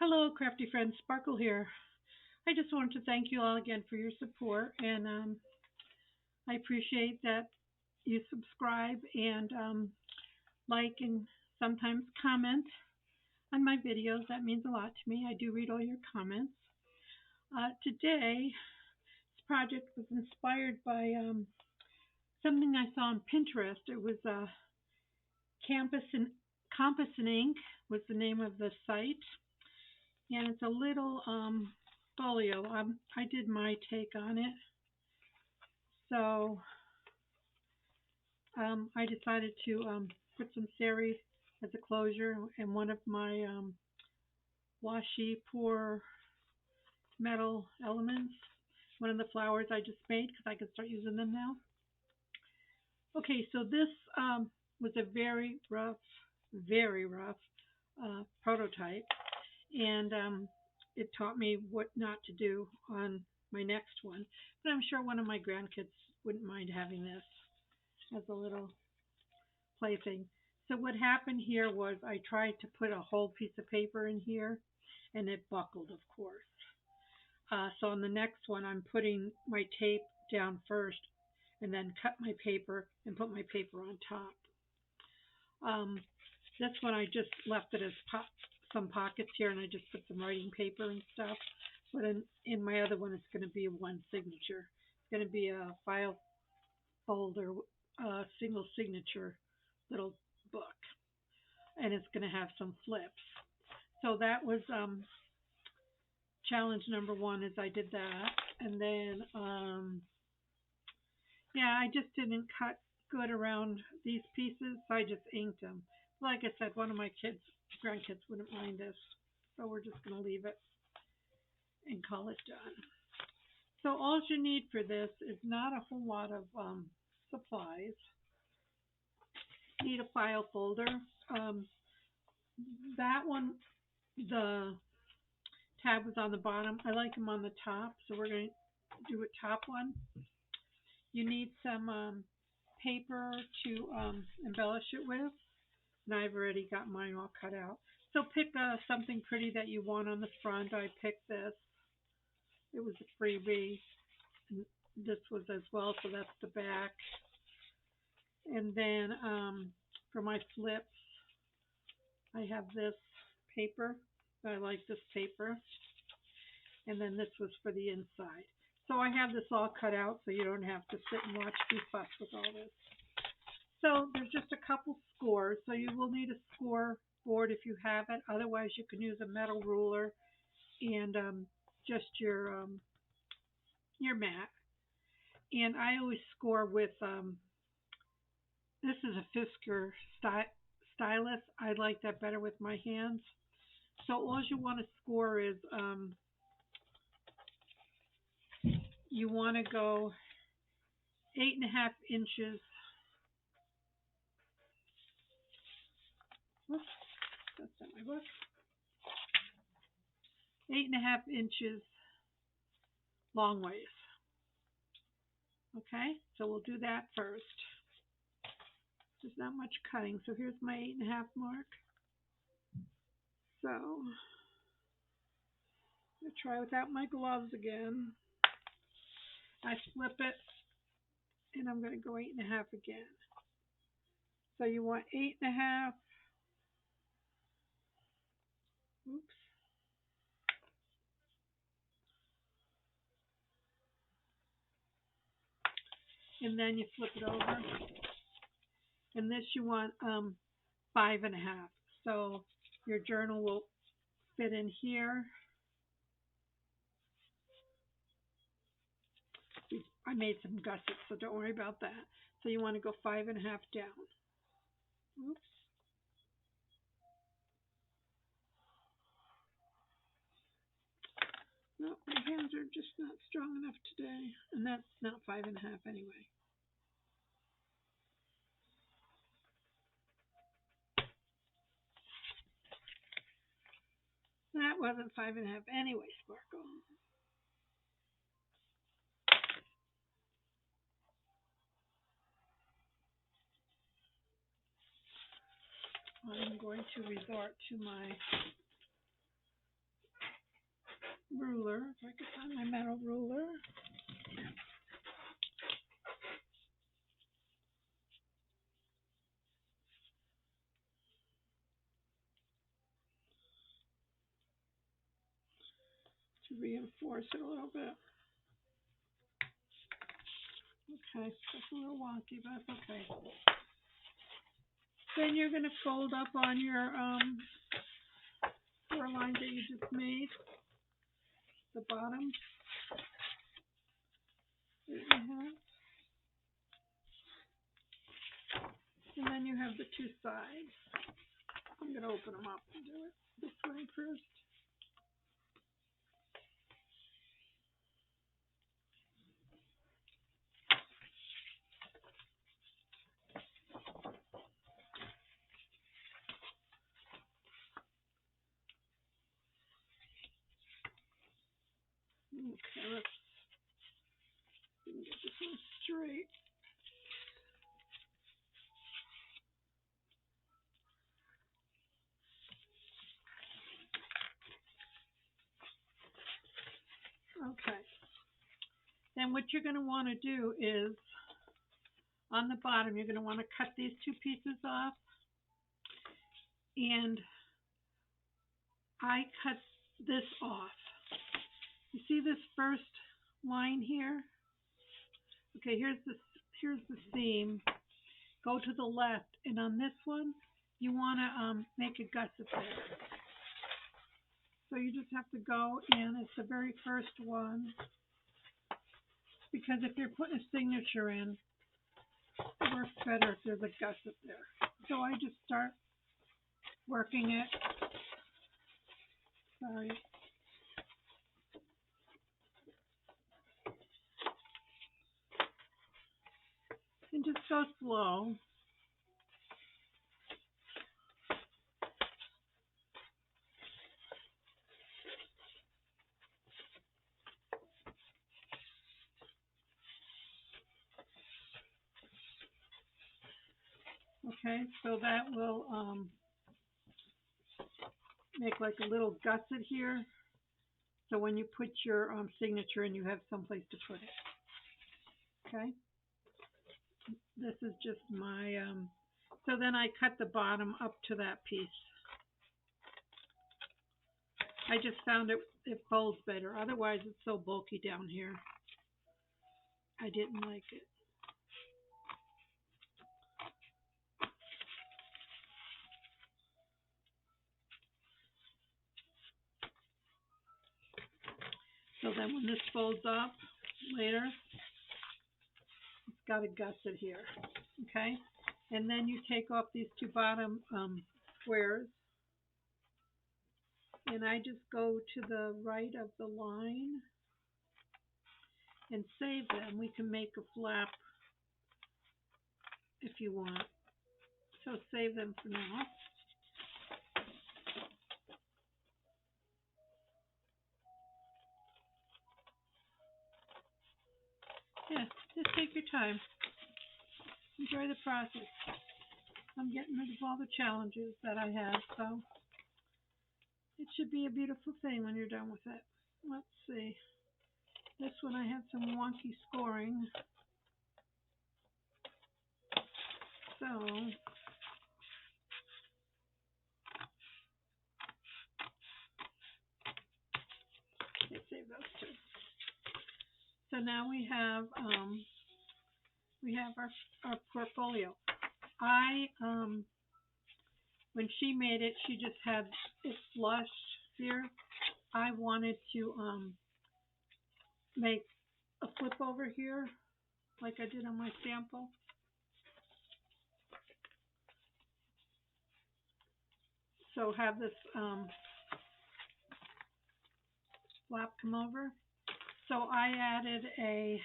Hello, crafty friends. Sparkle here. I just wanted to thank you all again for your support, and I appreciate that you subscribe and like and sometimes comment on my videos. That means a lot to me. I do read all your comments. Today, this project was inspired by something I saw on Pinterest. It was Campus and Compass and Ink was the name of the site, and it's a little folio. I did my take on it. So I decided to put some sari as a closure in one of my washi pour metal elements. One of the flowers I just made because I can start using them now. Okay, so this was a very rough prototype, and it taught me what not to do on my next one. But I'm sure one of my grandkids wouldn't mind having this as a little plaything. So what happened here was I tried to put a whole piece of paper in here, and it buckled, of course. So on the next one, I'm putting my tape down first, and then cut my paper and put my paper on top. Um, this one I just left it as some pockets here, and I just put some writing paper and stuff. But in my other one, it's going to be one signature. It's going to be a file folder, single signature little book, and it's going to have some flips. So that was challenge number one. Is I did that, and then yeah, I just didn't cut good around these pieces, so I just inked them. Like I said, one of my grandkids wouldn't mind this, so we're just going to leave it and call it done. So all you need for this is not a whole lot of supplies. You need a file folder. Um, that one, the tab was on the bottom. I like them on the top, so we're going to do a top one. You need some paper to embellish it with, and I've already got mine all cut out. So pick something pretty that you want on the front. I picked this. It was a freebie. And this was as well, so that's the back. And then for my flips, I have this paper. I like this paper. And then this was for the inside. So I have this all cut out so you don't have to sit and watch me fuss with all this. So there's just a couple scores. So you will need a score board if you have it. Otherwise, you can use a metal ruler and just your mat. And I always score with this is a Fisker stylus. I like that better with my hands. So all you want to score is you want to go 8.5 inches. Whoops, that's not my book. 8.5 inches long ways. Okay, so we'll do that first. There's not much cutting, so here's my 8.5 mark. So I'm gonna try without my gloves again. I flip it, and I'm gonna go 8.5 again. So you want 8.5. Oops. And then you flip it over. And this you want 5.5. So your journal will fit in here. I made some gussets, so don't worry about that. So you want to go 5.5 down. Oops. No, my hands are just not strong enough today. And that's not 5.5 anyway. That wasn't 5.5 anyway, Sparkle. I'm going to resort to my ruler, if I could find my metal ruler. To reinforce it a little bit. Okay, that's a little wonky, but that's okay. Then you're going to fold up on your 4 lines that you just made, the bottom that you have. And then you have the 2 sides. I'm going to open them up and do it this way first. Okay, let's get this one straight. Okay. Then what you're going to want to do is, on the bottom, you're going to want to cut these 2 pieces off. And I cut this off. You see this first line here? Okay, here's the seam. Go to the left, and on this one, you want to make a gusset there. So you just have to go in. It's the very first one, because if you're putting a signature in, it works better if there's a gusset there. So I just start working it. Sorry. And just go slow. Okay, so that will make like a little gusset here. So when you put your signature in, you have someplace to put it. Okay? This is just my, so then I cut the bottom up to that piece. I just found it folds better. Otherwise, it's so bulky down here. I didn't like it. So then when this folds up later, it's got a gusset here. Okay? And then you take off these 2 bottom squares. And I just go to the right of the line and save them. We can make a flap if you want. So save them for now. Yeah, just take your time. Enjoy the process. I'm getting rid of all the challenges that I have, so it should be a beautiful thing when you're done with it. Let's see. This one I had some wonky scoring. So let's save those 2. So now we have our portfolio. I when she made it, she just had it flush here. I wanted to make a flip over here, like I did on my sample. So have this flap come over. So I added a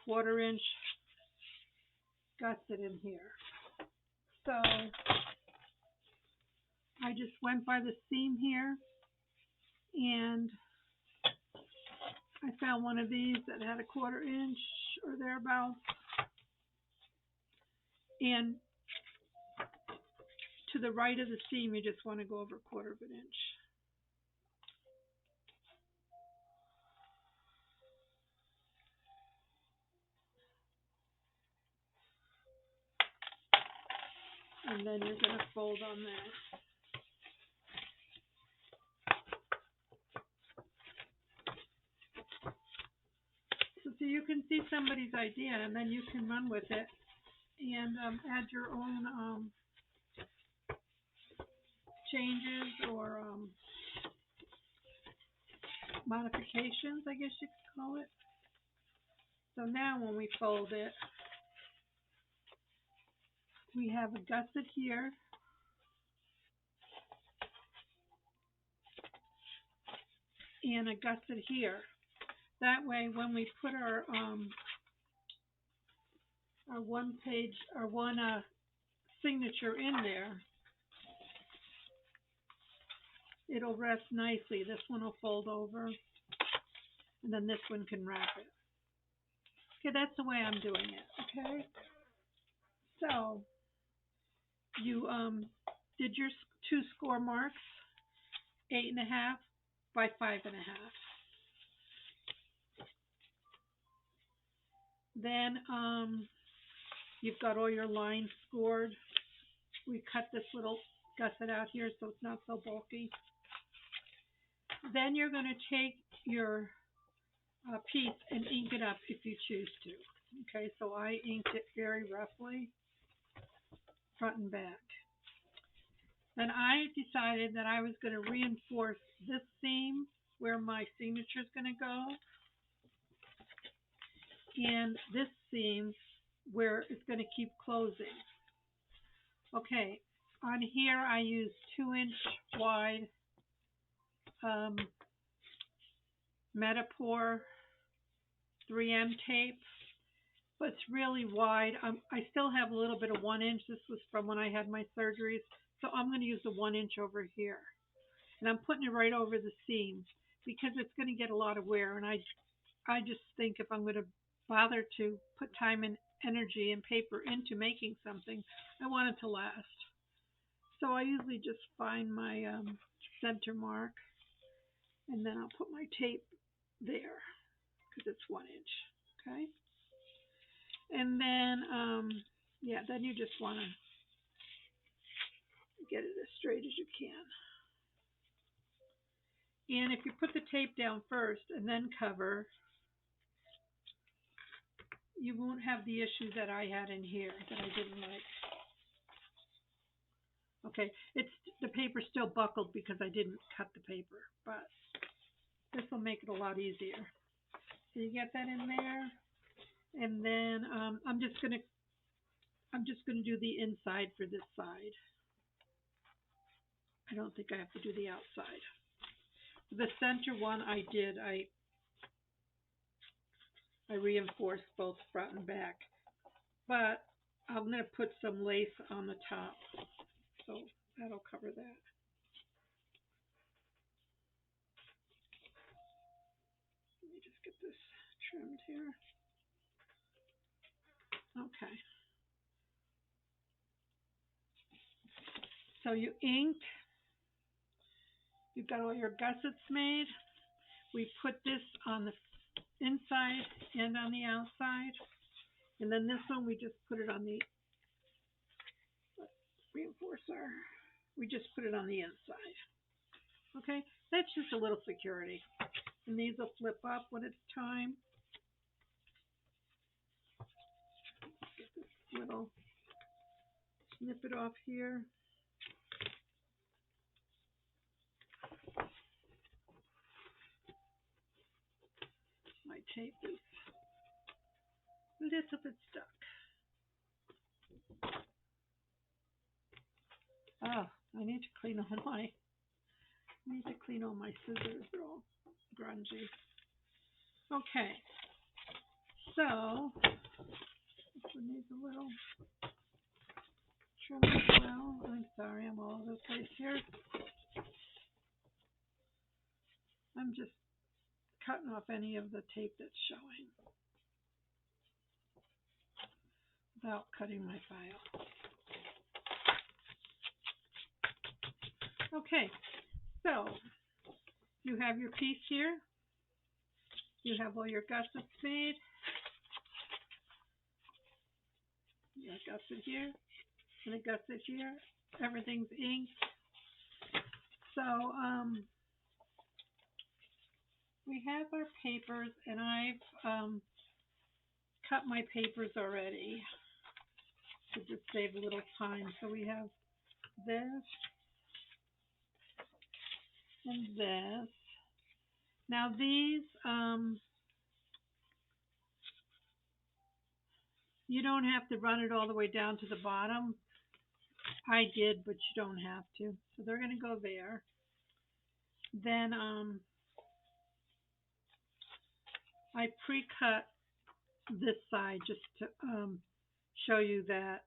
1/4 inch gusset in here. So I just went by the seam here, and I found one of these that had a 1/4 inch or thereabouts. And to the right of the seam, you just want to go over 1/4 inch. then you're going to fold on that. So you can see somebody's idea, and then you can run with it and add your own changes or modifications, I guess you could call it. So now when we fold it, we have a gusset here, and a gusset here. That way, when we put our one page, our one signature in there, it'll rest nicely. This one will fold over, and then this one can wrap it. Okay, that's the way I'm doing it. Okay, so you did your 2 score marks, 8.5 by 5.5. Then you've got all your lines scored. We cut this little gusset out here so it's not so bulky. Then you're going to take your piece and ink it up if you choose to. Okay, so I inked it very roughly, front and back. Then I decided that I was going to reinforce this seam where my signature is going to go, and this seam where it's going to keep closing. Okay, on here I used 2-inch wide Metapor 3M tape, but it's really wide. I still have a little bit of 1 inch. This was from when I had my surgeries, so I'm going to use the 1 inch over here. And I'm putting it right over the seam because it's going to get a lot of wear, and I just think if I'm going to bother to put time and energy and paper into making something, I want it to last. So I usually just find my center mark, and then I'll put my tape there because it's 1 inch. Okay, and then yeah, then you just want to get it as straight as you can. And if you put the tape down first and then cover, you won't have the issues that I had in here that I didn't like. Okay, the paper's still buckled because I didn't cut the paper, but this will make it a lot easier. So you get that in there, and then I'm just gonna do the inside for this side. I don't think I have to do the outside. The center one I reinforced both front and back, but I'm going to put some lace on the top, so that'll cover that. Let me just get this trimmed here. Okay. So you inked, you've got all your gussets made. We put this on the inside and on the outside, and then this one we just put it on the reinforcer. We just put it on the inside. Okay, that's just a little security. And these will flip up when it's time. Get this little snippet off here. My tape is a little bit stuck. Oh, I need to clean all my scissors. They're all grungy. Okay, so this one needs a little trim as well. I'm sorry, I'm all over the place here. I'm just cutting off any of the tape that's showing without cutting my file. Okay, so you have your piece here. You have all your gussets made. Your gusset here. and it goes this year. Everything's inked. So we have our papers, and I've cut my papers already to just save a little time. So we have this and this. Now these, you don't have to run it all the way down to the bottom. I did, but you don't have to. So they're going to go there. Then I pre-cut this side just to show you that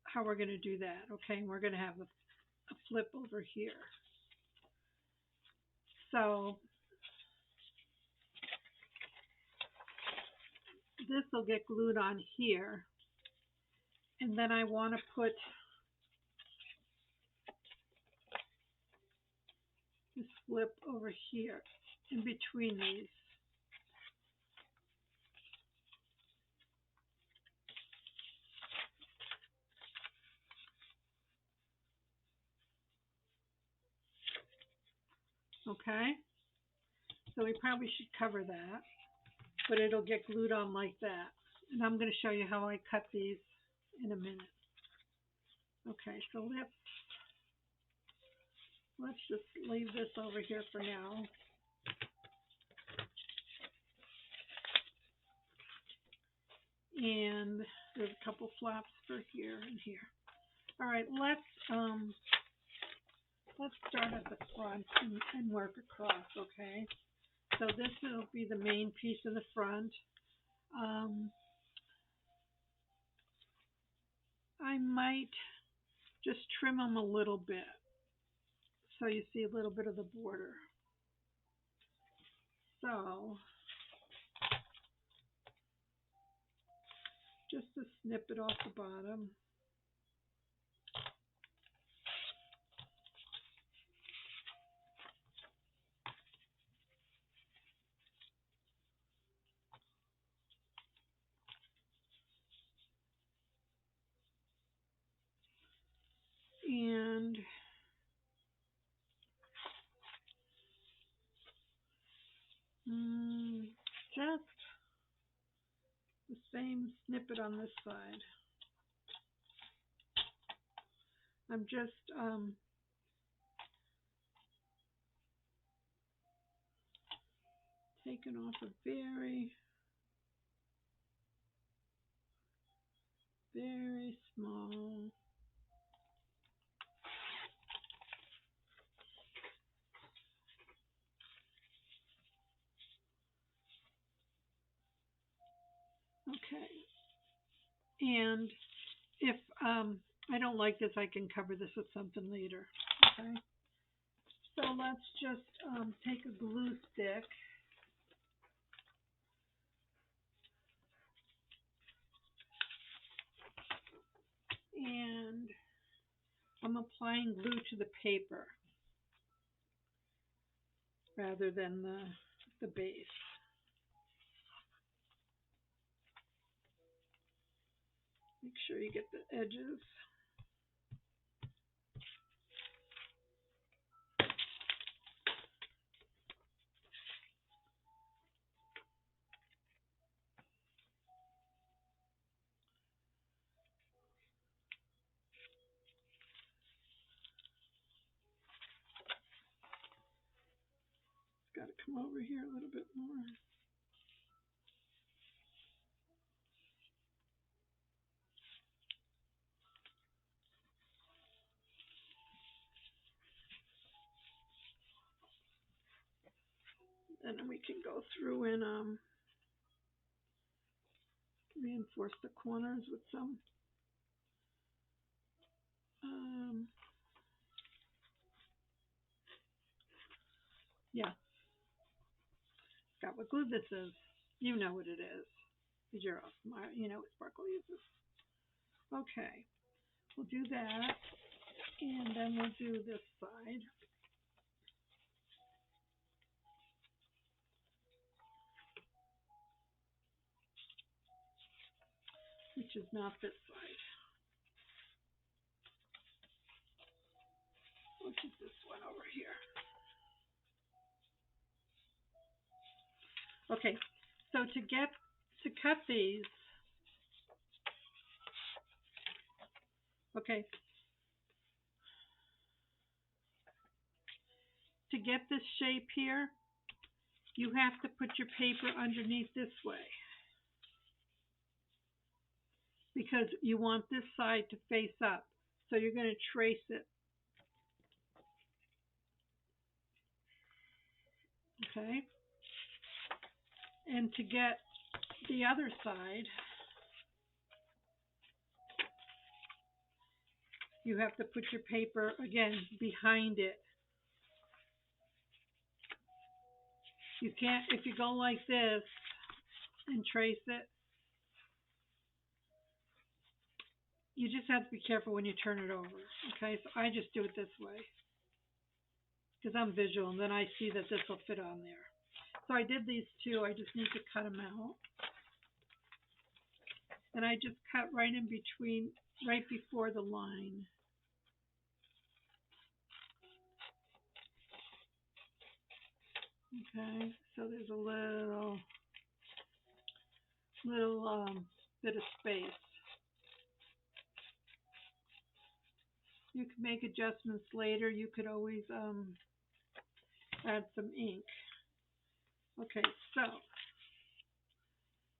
how we're going to do that. Okay, and we're going to have a flip over here. So this will get glued on here, and then I want to put this flip over here in between these. Okay, so we probably should cover that, but it'll get glued on like that. And I'm going to show you how I cut these in a minute. Okay, so let's just leave this over here for now. And there's a couple flaps for here and here. All right, let's start at the front and work across. Okay, so this will be the main piece in the front. I might just trim them a little bit so you see a little bit of the border. So just a snippet off the bottom. And just the same snippet on this side. I'm just taking off a very, very small okay. And if I don't like this, I can cover this with something later. Okay. So let's just take a glue stick and I'm applying glue to the paper rather than the base. Make sure you get the edges. Got to come over here a little bit more. And then we can go through and reinforce the corners with some yeah. Got what glue this is. You know what it is. Because you're all smart. You know what Sparkle uses. Okay. We'll do that. And then we'll do this side. Which is not this side. which is this one over here. Okay, so to cut these, okay, to get this shape here, you have to put your paper underneath this way because you want this side to face up. So you're going to trace it. Okay? And to get the other side, you have to put your paper, again, behind it. You can't, if you go like this and trace it, you just have to be careful when you turn it over. Okay, so I just do it this way because I'm visual, and then I see that this will fit on there. So I did these two. I just need to cut them out. And I just cut right in between, right before the line. Okay, so there's a little bit of space. You can make adjustments later. You could always add some ink. Okay, so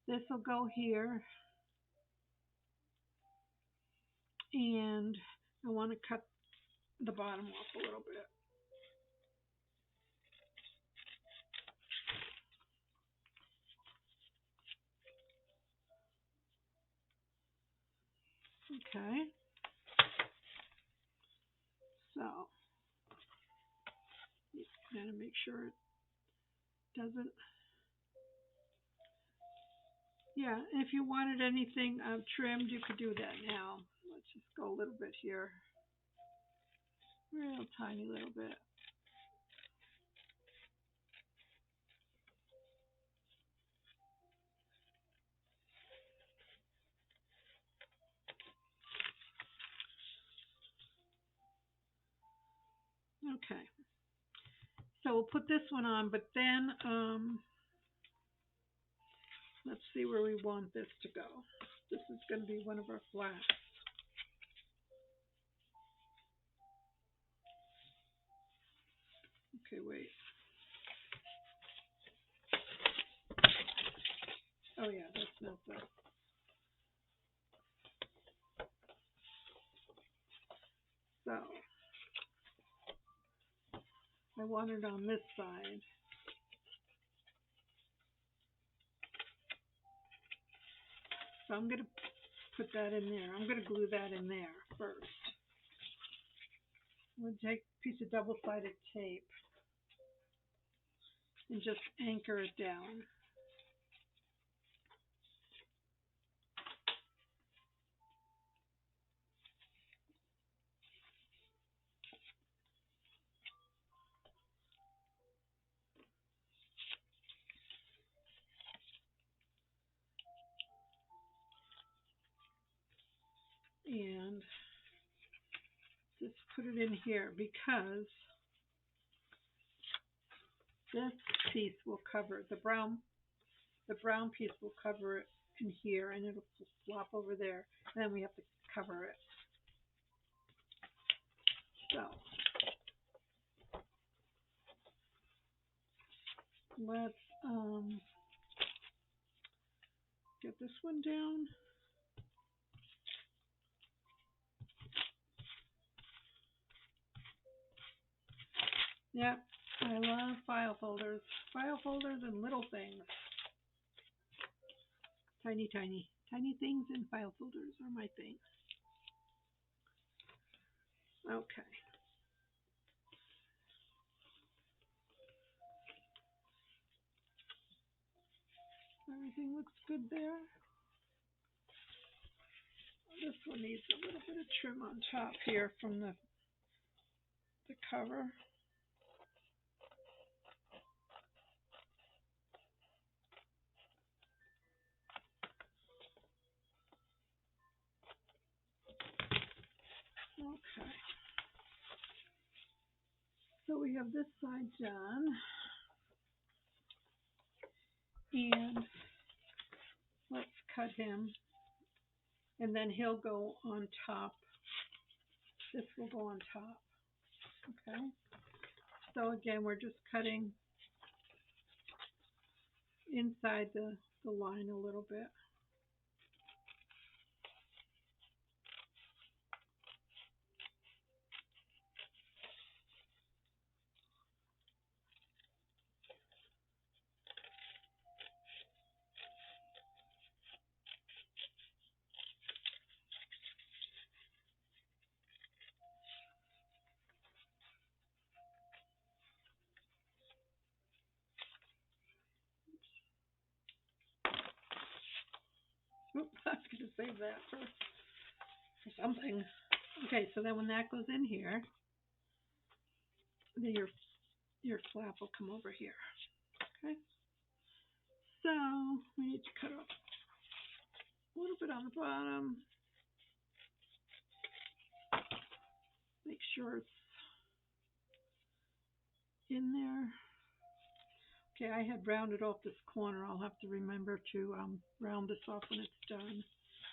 this will go here, and I want to cut the bottom off a little bit. Okay, so you gotta make sure it doesn't. Yeah, if you wanted anything trimmed, you could do that now. Let's just go a little bit here, real tiny little bit. Okay, so we'll put this one on, but then let's see where we want this to go. This is going to be one of our flats. Okay, wait. Oh yeah, that's not the. So I want it on this side. So I'm going to put that in there. I'm going to glue that in there first. I'm going to take a piece of double-sided tape and just anchor it down. And just put it in here because this piece will cover the brown piece will cover it in here, and it'll flop over there, and then we have to cover it. So let's get this one down. Yep, I love file folders. File folders and little things. Tiny things in file folders are my thing. Okay. Everything looks good there. This one needs a little bit of trim on top here from the cover. Okay. we have this side done, and let's cut him, and then he'll go on top. This will go on top, okay? So again, we're just cutting inside the line a little bit. Oops, I was going to save that for something. Okay, so then when that goes in here, then your flap will come over here. Okay. So we need to cut off a little bit on the bottom. Make sure it's in there. Okay, I had rounded off this corner. I'll have to remember to round this off when it's done.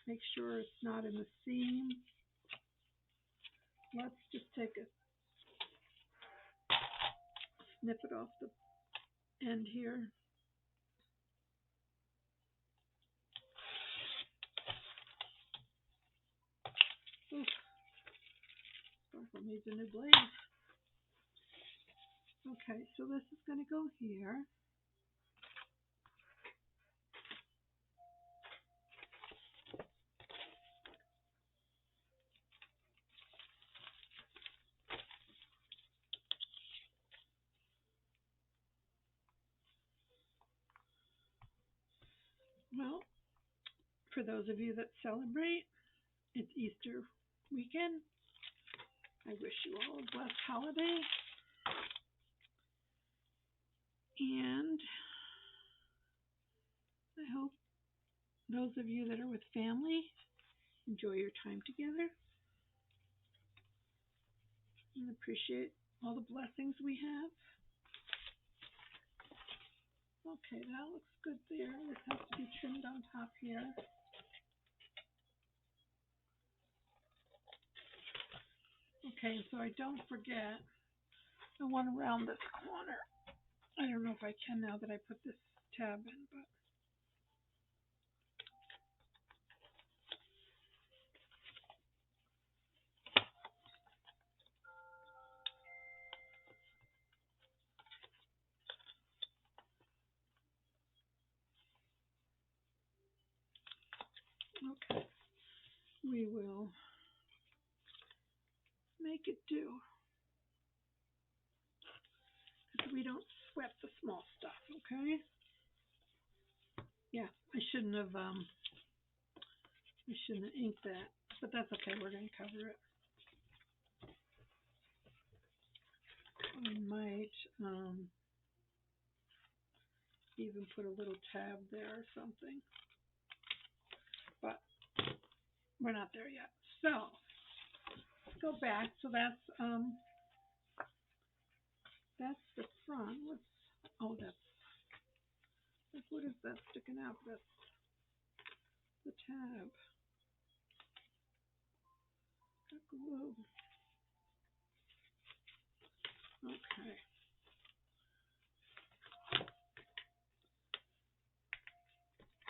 Make sure it's not in the seam. Let's just take a snip it off the end here. Oof. Sparkle needs a new blade. Okay, so this is going to go here. Well, for those of you that celebrate, it's Easter weekend. I wish you all a blessed holiday. And I hope those of you that are with family enjoy your time together and appreciate all the blessings we have. Okay, that looks good there. This has to be trimmed on top here. Okay, so I don't forget, I want to round this corner. I don't know if I can now that I put this tab in, but okay. We will make it do. Because we don't sweat the small stuff, okay? Yeah, I shouldn't have inked that, but that's okay. We're going to cover it. I might even put a little tab there or something, but we're not there yet. So let's go back. So that's the front. What is that sticking out? That's the tab. Glue. Okay.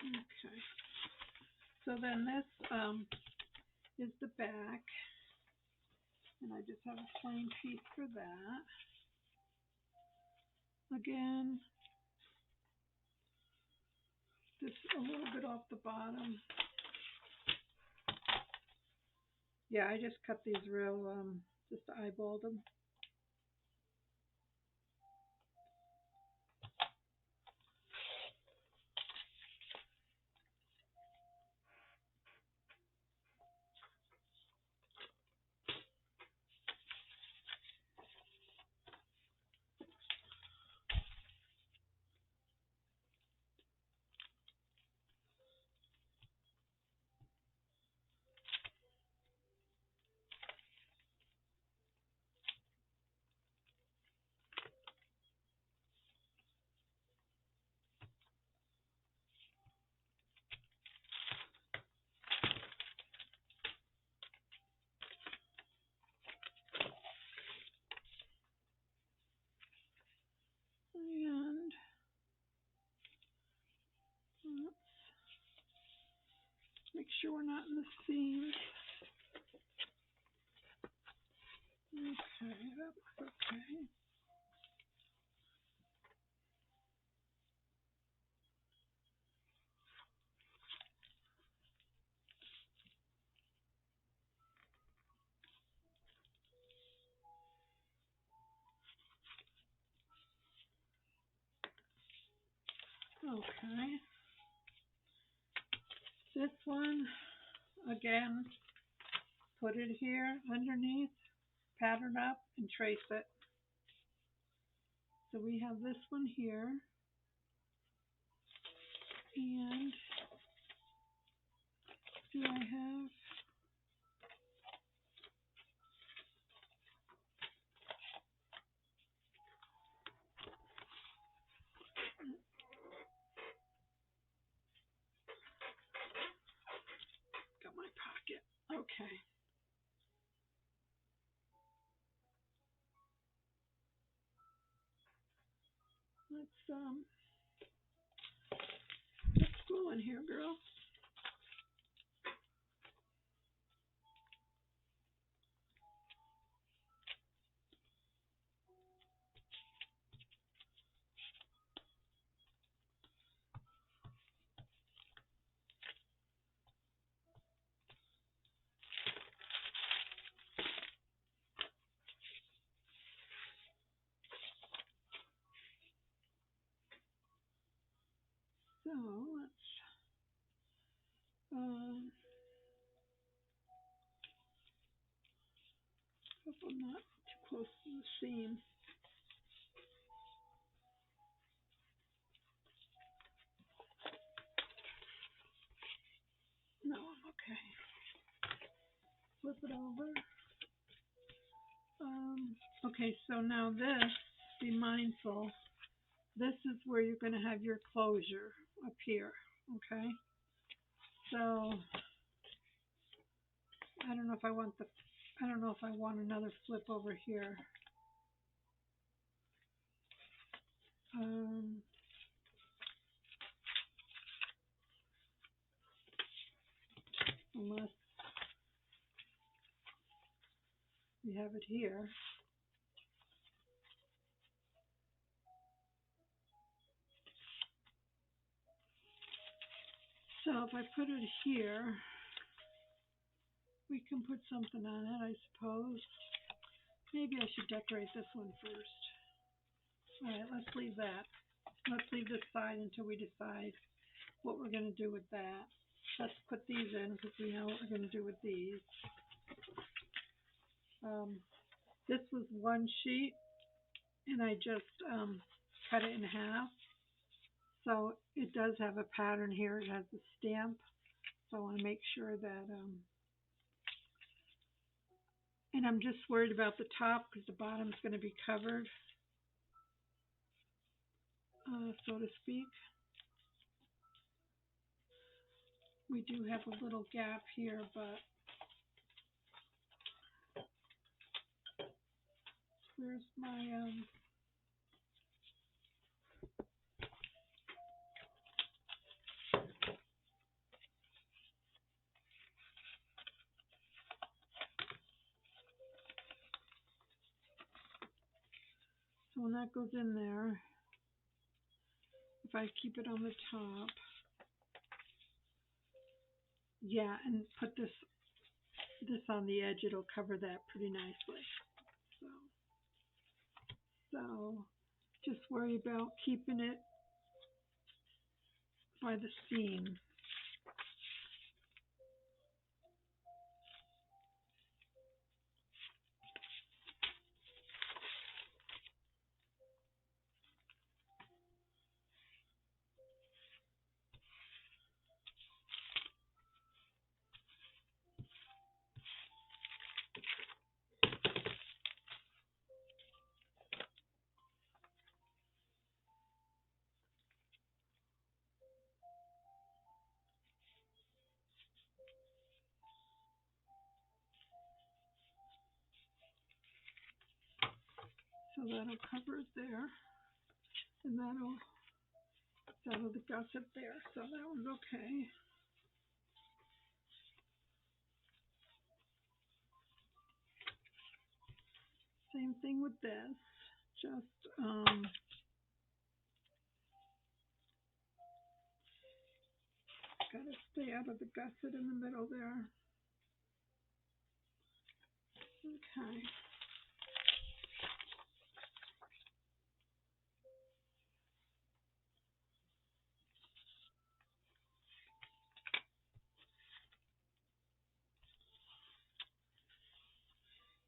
Okay. So then this is the back, and I just have a plain piece for that. Again, just a little bit off the bottom. Yeah, I just cut these real, just eyeballed them. Make sure we're not in the seams. Okay, that looks okay. Okay. This one, again, put it here underneath, pattern up, and trace it. So we have this one here. And do I have... Got my pocket. Okay. Let's go in here, girl. So let's hope I'm not too close to the seam. No, I'm okay. Flip it over. Okay, so now this, be mindful, this is where you're going to have your closure up here, okay? So I don't know if I want another flip over here. Unless we have it here. So if I put it here, we can put something on it, I suppose. Maybe I should decorate this one first. All right, let's leave that. Let's leave this side until we decide what we're going to do with that. Let's put these in because we know what we're going to do with these. This was one sheet, and I just cut it in half. So it does have a pattern here. It has a stamp. So I want to make sure that, and I'm just worried about the top because the bottom's going to be covered, so to speak. We do have a little gap here, but where's my, so when that goes in there, if I keep it on the top, yeah, and put this on the edge, it'll cover that pretty nicely. So just worry about keeping it by the seam. So that'll cover it there, and that'll the gusset there. So that one's okay. Same thing with this. Just gotta stay out of the gusset in the middle there. Okay.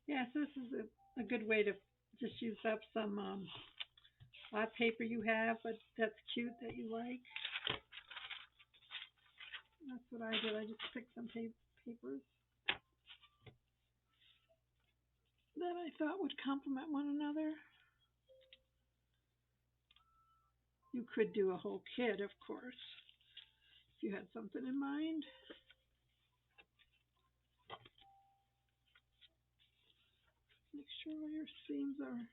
Yes, this is a good way to just use up some paper you have, but that's cute that you like. That's what I did. I just picked some papers that I thought would complement one another. You could do a whole kit, of course, if you had something in mind. Make sure all your seams are.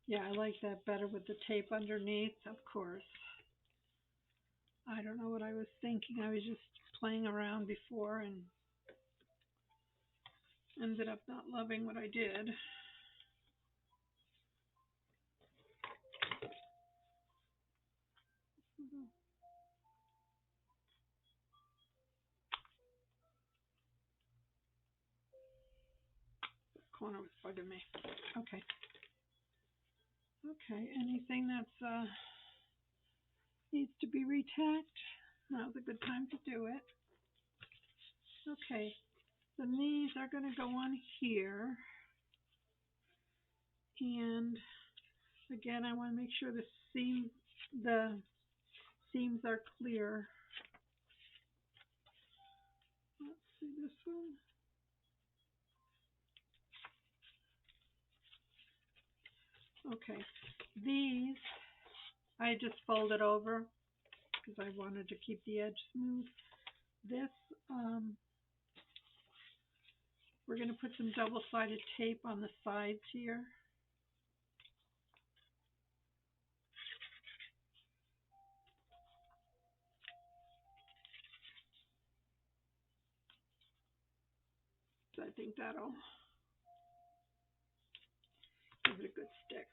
Yeah, I like that better with the tape underneath, of course. I don't know what I was thinking. I was just playing around before and ended up not loving what I did. The corner was bugging me. Okay. Okay, anything that's needs to be retacked, now's a good time to do it. Okay, then these are going to go on here. And again, I want to make sure the seams are clear. Let's see this one. Okay, these I just folded over because I wanted to keep the edge smooth. This, we're going to put some double-sided tape on the sides here. So I think that'll give it a good stick.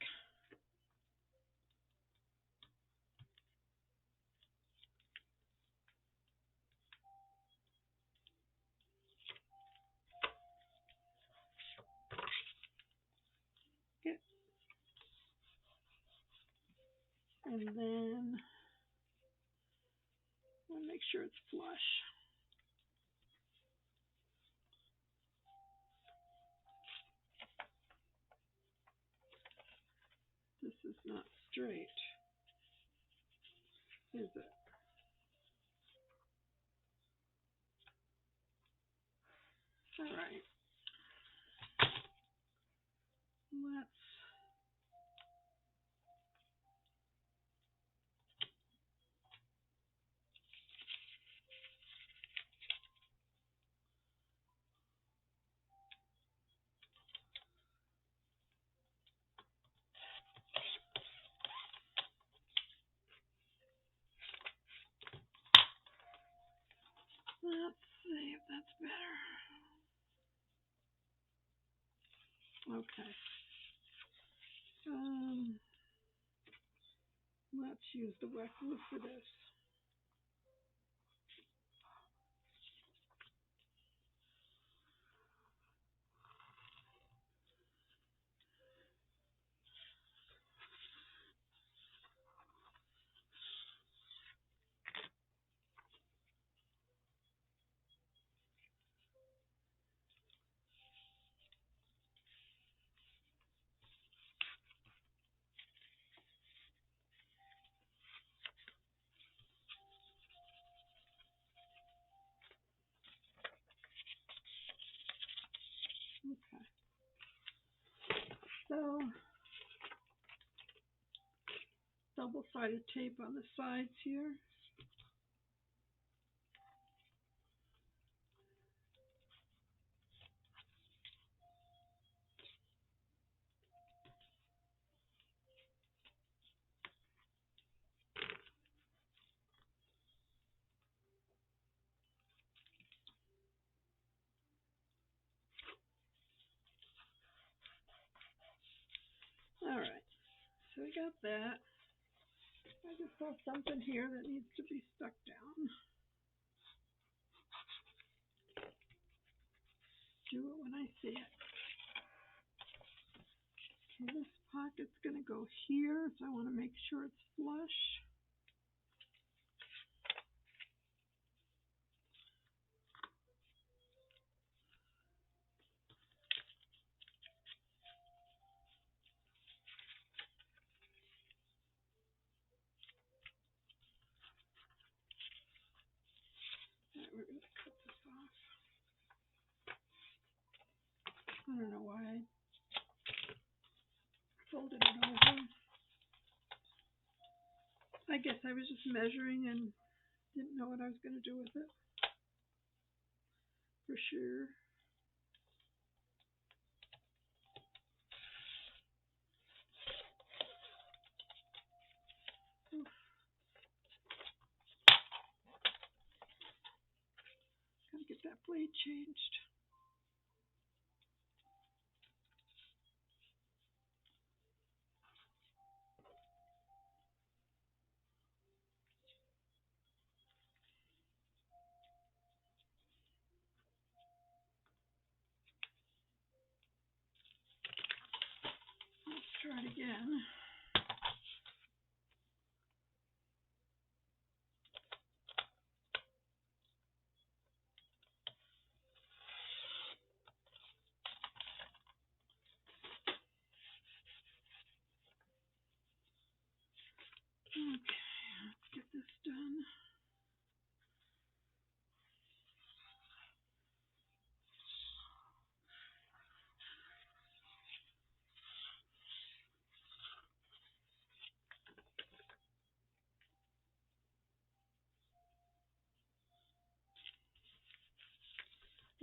Okay. And then we'll make sure it's flush. This is not straight, is it? All right. Let's see if that's better. Okay. Let's use the wet glue for this. Okay. So, double-sided tape on the sides here. I got that. I just saw something here that needs to be stuck down. Do it when I see it. Okay, this pocket's going to go here, so I want to make sure it's flush. Alright, we're going to cut this off. I don't know why I folded it over. I guess I was just measuring and didn't know what I was going to do with it. For sure. Oof. Gotta get that blade changed. Let's try it again. Okay, let's get this done.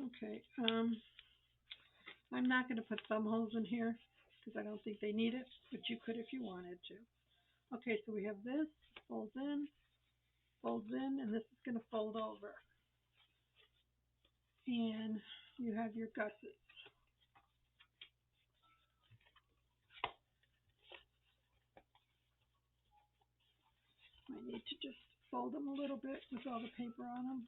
Okay, I'm not going to put thumb holes in here because I don't think they need it, but you could if you wanted to. Okay, so we have this, folds in, and this is going to fold over. And you have your gussets. Might need to just fold them a little bit with all the paper on them.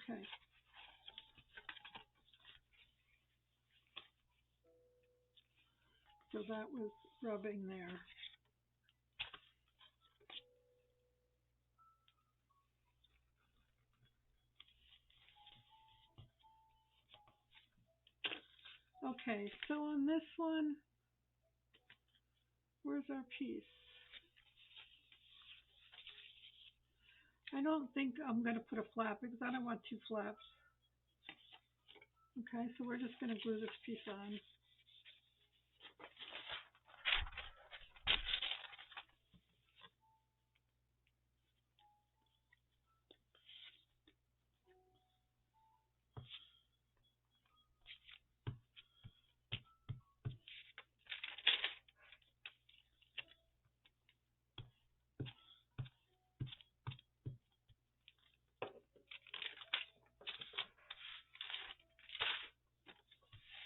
Okay. So that was rubbing there. Okay, so on this one, where's our piece? I don't think I'm going to put a flap because I don't want two flaps. Okay, so we're just going to glue this piece on.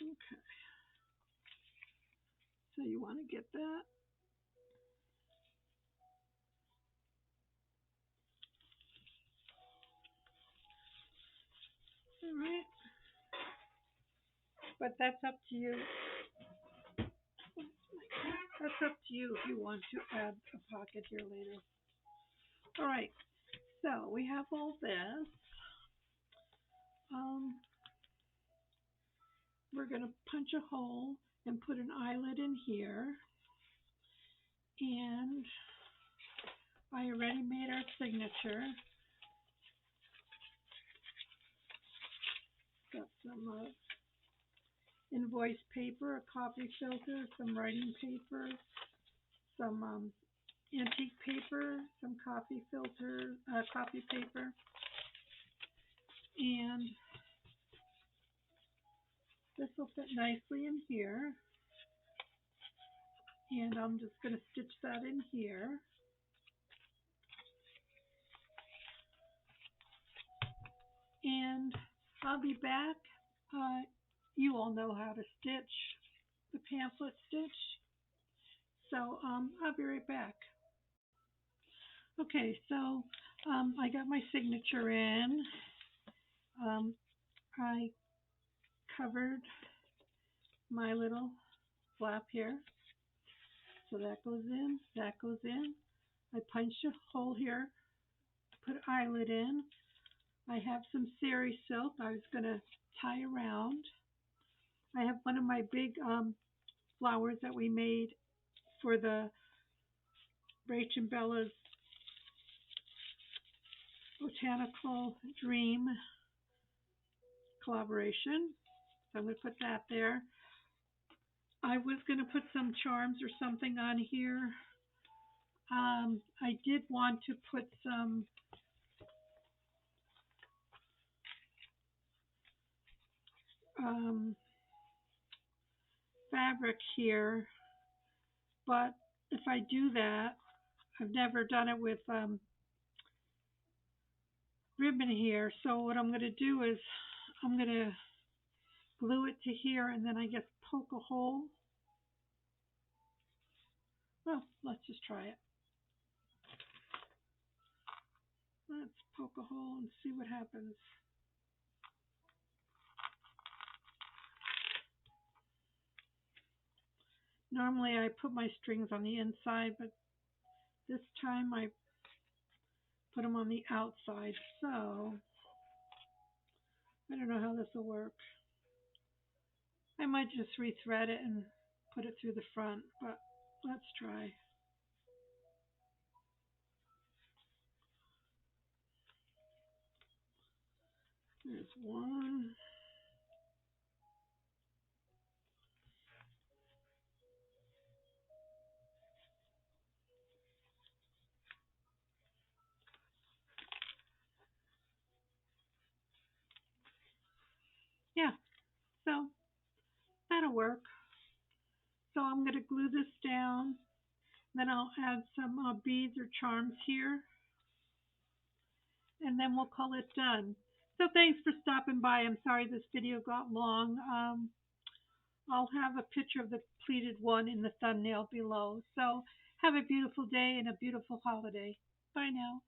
Okay. So you want to get that. All right. But that's up to you. That's up to you if you want to add a pocket here later. All right. So we have all this. We're going to punch a hole and put an eyelet in here. And I already made our signature. Got some invoice paper, a copy filter, some writing paper, some antique paper, some copy filter, copy paper, and this will fit nicely in here. And I'm just going to stitch that in here. And I'll be back you all know how to stitch the pamphlet stitch. So I'll be right back. Okay, so I got my signature in. Um, I covered my little flap here. So that goes in, that goes in. I punched a hole here, put eyelet in. I have some sari silk I was going to tie around. I have one of my big flowers that we made for the Rach and Bella's Botanical Dream collaboration. So I'm going to put that there. I was going to put some charms or something on here. I did want to put some um, fabric here, but if I do that, I've never done it with ribbon here. So what I'm going to do is I'm going to glue it to here and then I guess poke a hole. Well, let's just try it. Let's poke a hole and see what happens. Normally I put my strings on the inside, but this time I put them on the outside. So I don't know how this will work. I might just rethread it and put it through the front, but let's try. There's one. Yeah, so that'll work. So I'm going to glue this down. Then I'll add some beads or charms here. And then we'll call it done. So thanks for stopping by. I'm sorry this video got long. I'll have a picture of the pleated one in the thumbnail below. So have a beautiful day and a beautiful holiday. Bye now.